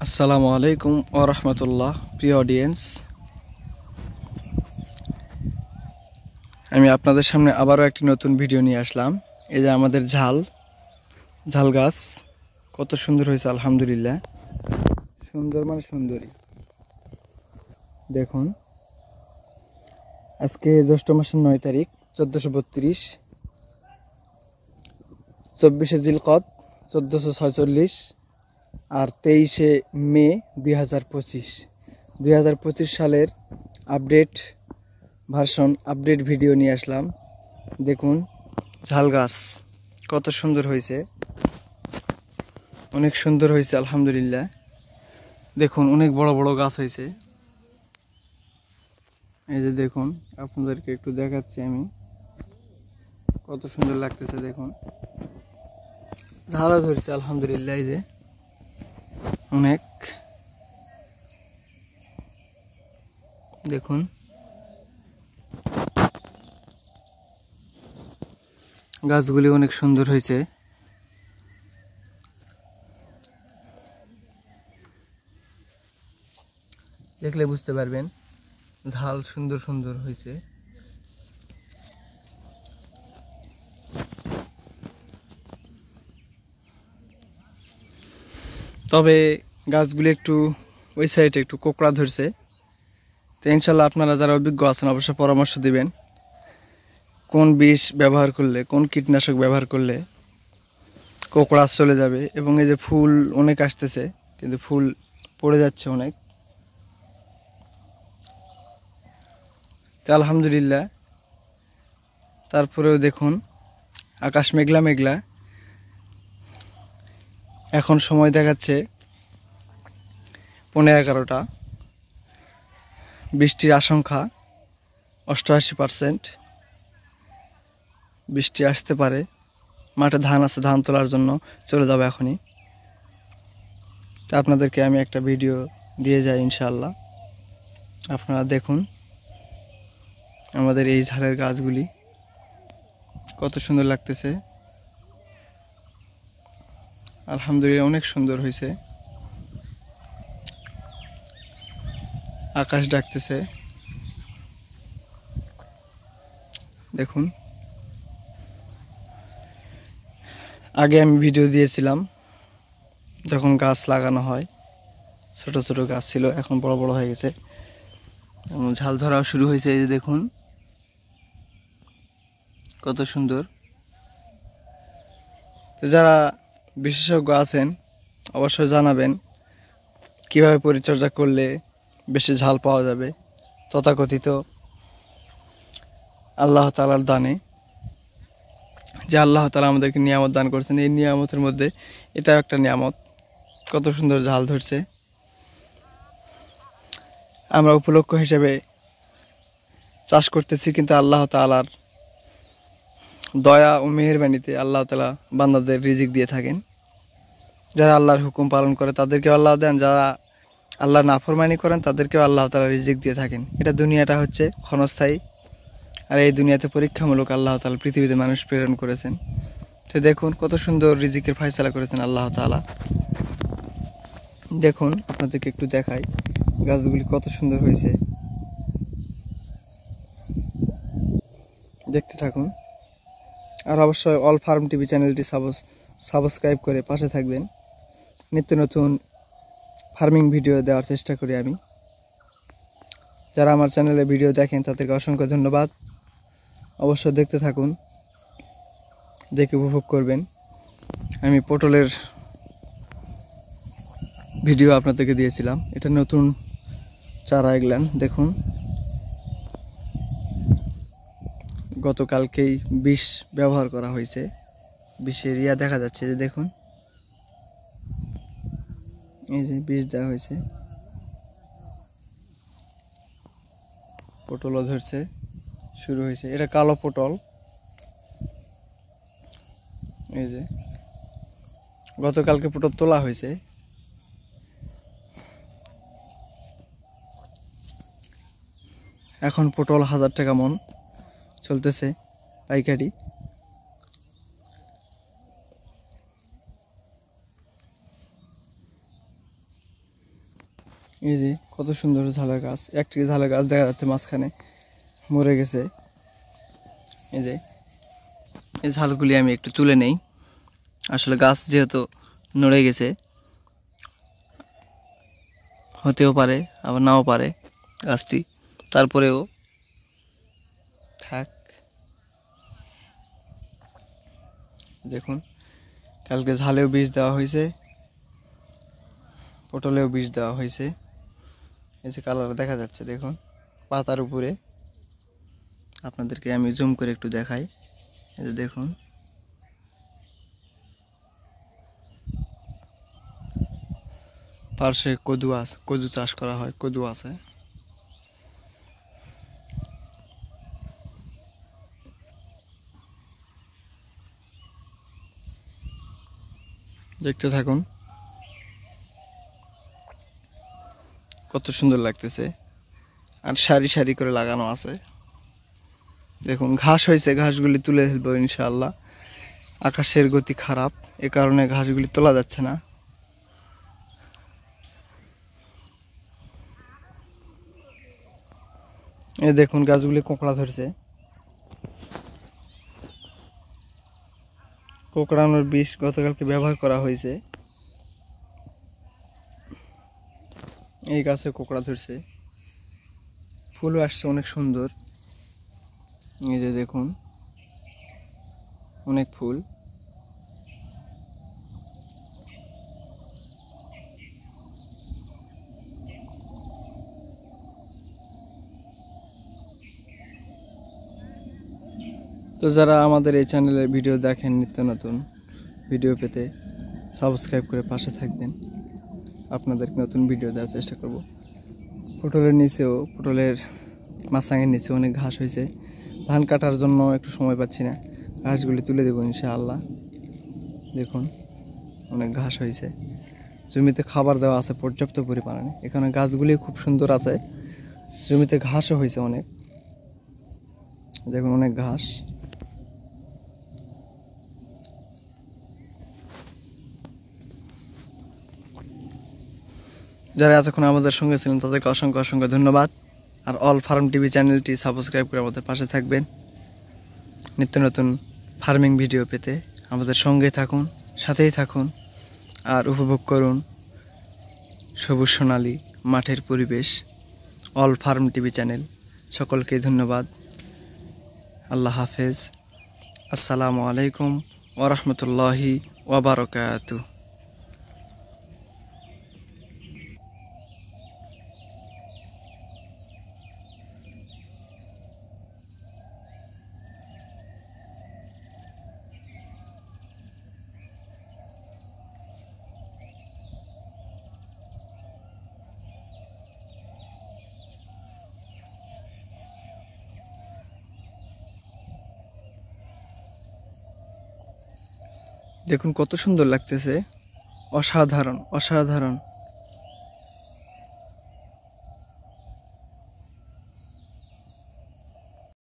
আসসালামু আলাইকুম ওয়া রাহমাতুল্লাহ। প্রিয় অডিয়েন্স, আমি আপনাদের সামনে আবারও একটি নতুন ভিডিও নিয়ে আসলাম। এই যে আমাদের ঝাল গাছ কত সুন্দর হয়েছে, আলহামদুলিল্লাহ। সুন্দর মানে সুন্দরী। দেখুন, আজকে জ্যৈষ্ঠ মাসের 9 তারিখ 1432, 24শে জিলকদ 1446 আর 23শে মে 2025 সালের আপডেট ভিডিও নিয়ে আসলাম। দেখুন, ঝাল গাছ কত সুন্দর হয়েছে, অনেক সুন্দর হয়েছে আলহামদুলিল্লাহ। দেখুন, অনেক বড় বড় গাছ হয়েছে। এই যে দেখুন, আপনাদেরকে একটু দেখাচ্ছি আমি, কত সুন্দর লাগতেছে। দেখুন, ঝালও ধরছে আলহামদুলিল্লাহ। এই যে অনেক, দেখুন গাছগুলি অনেক সুন্দর হয়েছে। দেখলে বুঝতে পারবেন ঝাল সুন্দর সুন্দর হয়েছে। তবে গাছগুলি একটু ওই সাইডে একটু কোকড়া ধরছে। তো ইনশাল্লাহ আপনারা যারা অভিজ্ঞ আছেন অবশ্যই পরামর্শ দিবেন কোন বিষ ব্যবহার করলে, কোন কীটনাশক ব্যবহার করলে কোকড়া চলে যাবে। এবং এই যে ফুল অনেক আসতেছে, কিন্তু ফুল পড়ে যাচ্ছে অনেক। তো আলহামদুলিল্লাহ। তারপরেও দেখুন, আকাশ মেঘলা মেঘলা। এখন সময় দেখাচ্ছে 11:15। বৃষ্টির আশঙ্কা 88%। বৃষ্টি আসতে পারে। মাঠে ধান আছে, ধান তোলার জন্য চলে যাবে এখনই। তা আপনাদেরকে আমি একটা ভিডিও দিয়ে যাই ইনশাআল্লাহ। আপনারা দেখুন আমাদের এই ঝালের গাছগুলি কত সুন্দর লাগতেছে। আলহামদুলিল্লাহ, অনেক সুন্দর হয়েছে। আকাশ ডাকতেছে, দেখুন। আগে আমি ভিডিও দিয়েছিলাম যখন গাছ লাগানো হয়, ছোট ছোট গাছ ছিল, এখন বড় বড় হয়ে গেছে, ঝাল ধরাও শুরু হয়েছে। এই যে দেখুন কত সুন্দর। তো যারা বিশেষজ্ঞ আছেন অবশ্যই জানাবেন কিভাবে পরিচর্যা করলে বেশি ঝাল পাওয়া যাবে। তথাকথিত আল্লাহ তাআলার দানে, যে আল্লাহ তাআলা আমাদেরকে নিয়ামত দান করছেন, এই নিয়ামতের মধ্যে এটাও একটা নিয়ামত। কত সুন্দর ঝাল ধরছে। আমরা উপলক্ষ হিসেবে চাষ করতেছি, কিন্তু আল্লাহ তাআলার দয়া ও মেহেরবানিতে আল্লাহ তাআলা বান্দাদের রিজিক দিয়ে থাকেন। যারা আল্লাহর হুকুম পালন করে তাদেরকেও আল্লাহ দেন, যারা আল্লাহর নাফরমানি করেন তাদেরকেও আল্লাহ তাআলা রিজিক দিয়ে থাকেন। এটা দুনিয়াটা হচ্ছে ক্ষণস্থায়ী, আর এই দুনিয়াতে পরীক্ষামূলক আল্লাহ তাআলা পৃথিবীতে মানুষ প্রেরণ করেছেন। তো দেখুন কত সুন্দর রিজিকের ফয়সালা করেছেন আল্লাহ তাআলা। দেখুন, আপনাদেরকে একটু দেখাই গাছগুলি কত সুন্দর হয়েছে। দেখতে থাকুন। আর অবশ্যই অল ফার্ম টিভি চ্যানেলটি সাবস্ক্রাইব করে পাশে থাকবেন। নিত্য নতুন ফার্মিং ভিডিও দেওয়ার চেষ্টা করি আমি। যারা আমার চ্যানেলে ভিডিও দেখেন তাদেরকে অসংখ্য ধন্যবাদ। অবশ্যই দেখতে থাকুন, দেখে উপভোগ করবেন। আমি পটলের ভিডিও আপনাদেরকে দিয়েছিলাম, এটা নতুন চারা এগলান। দেখুন, গতকালকেই বিষ ব্যবহার করা হয়েছে, বিষের ইয়া দেখা যাচ্ছে। যে দেখুন, এই যে বিষ দেওয়া হয়েছে। পটলও ধরছে, শুরু হয়েছে। এটা কালো পটল। এই যে গতকালকে পটল তোলা হয়েছে। এখন পটল 1000 টাকা মন চলতেছে পাইকারি। এই যে কত সুন্দর ঝালের গাছ, একটি ঝালের গাছ দেখা যাচ্ছে মাঝখানে মরে গেছে। এই যে এই ঝালগুলি আমি একটু তুলে নেই, আসলে গাছ যেহেতু নড়ে গেছে, হতেও পারে আবার নাও পারে গাছটি, তারপরেও থাক। দেখুন কালকে ঝালেও বীজ দেওয়া হয়েছে, পটলেও বীজ দেওয়া হয়েছে। এই যে কালার দেখা যাচ্ছে দেখুন পাতার উপরে, আপনাদেরকে আমি জুম করে একটু দেখাই। এই যে দেখুন পার্শ্বে কদু আছে, কদু চাষ করা হয়, কদু আছে। দেখতে থাকুন কত সুন্দর লাগতেছে, আর সারি সারি করে লাগানো আছে। দেখুন ঘাস হয়েছে, ঘাসগুলি তুলে ফেলবো ইনশাআল্লাহ। আকাশের গতি খারাপ, এ কারণে ঘাসগুলি তোলা যাচ্ছে না। এই দেখুন গাছগুলি কোঁকড়া ধরছে, কোঁকড়ানোর বিষ গতকালকে ব্যবহার করা হয়েছে। এই গাছে কোঁকড়া ধরছে, ফুলও আসছে অনেক সুন্দর। এই যে দেখুন অনেক ফুল। তো যারা আমাদের এই চ্যানেলের ভিডিও দেখেন, নিত্য নতুন ভিডিও পেতে সাবস্ক্রাইব করে পাশে থাকবেন, আপনাদেরকে নতুন ভিডিও দেওয়ার চেষ্টা করব। পটলের নিচেও, পটলের মাছাঙের নিচে অনেক ঘাস হয়েছে, ধান কাটার জন্য একটু সময় পাচ্ছি না, ঘাসগুলি তুলে দেবো ইনশাআল্লাহ। দেখুন অনেক ঘাস হয়েছে, জমিতে খাবার দেওয়া আছে পর্যাপ্ত পরিমাণে, এখানে গাছগুলি খুব সুন্দর আছে, জমিতে ঘাসও হয়েছে অনেক। দেখুন অনেক ঘাস। যারা এতক্ষণ আমাদের সঙ্গে ছিলেন তাদেরকে অসংখ্য অসংখ্য ধন্যবাদ। আর অল ফার্ম টিভি চ্যানেলটি সাবস্ক্রাইব করে আমাদের পাশে থাকবেন, নিত্য নতুন ফার্মিং ভিডিও পেতে আমাদের সঙ্গে থাকুন, সাথেই থাকুন, আর উপভোগ করুন সবুজ সোনালী মাঠের পরিবেশ। অল ফার্ম টিভি চ্যানেল, সকলকে ধন্যবাদ। আল্লাহ হাফেজ। আসসালামু আলাইকুম ওয়া রাহমাতুল্লাহি ওয়া বারাকাতুহু। দেখুন কত সুন্দর লাগতেছে, অসাধারণ অসাধারণ।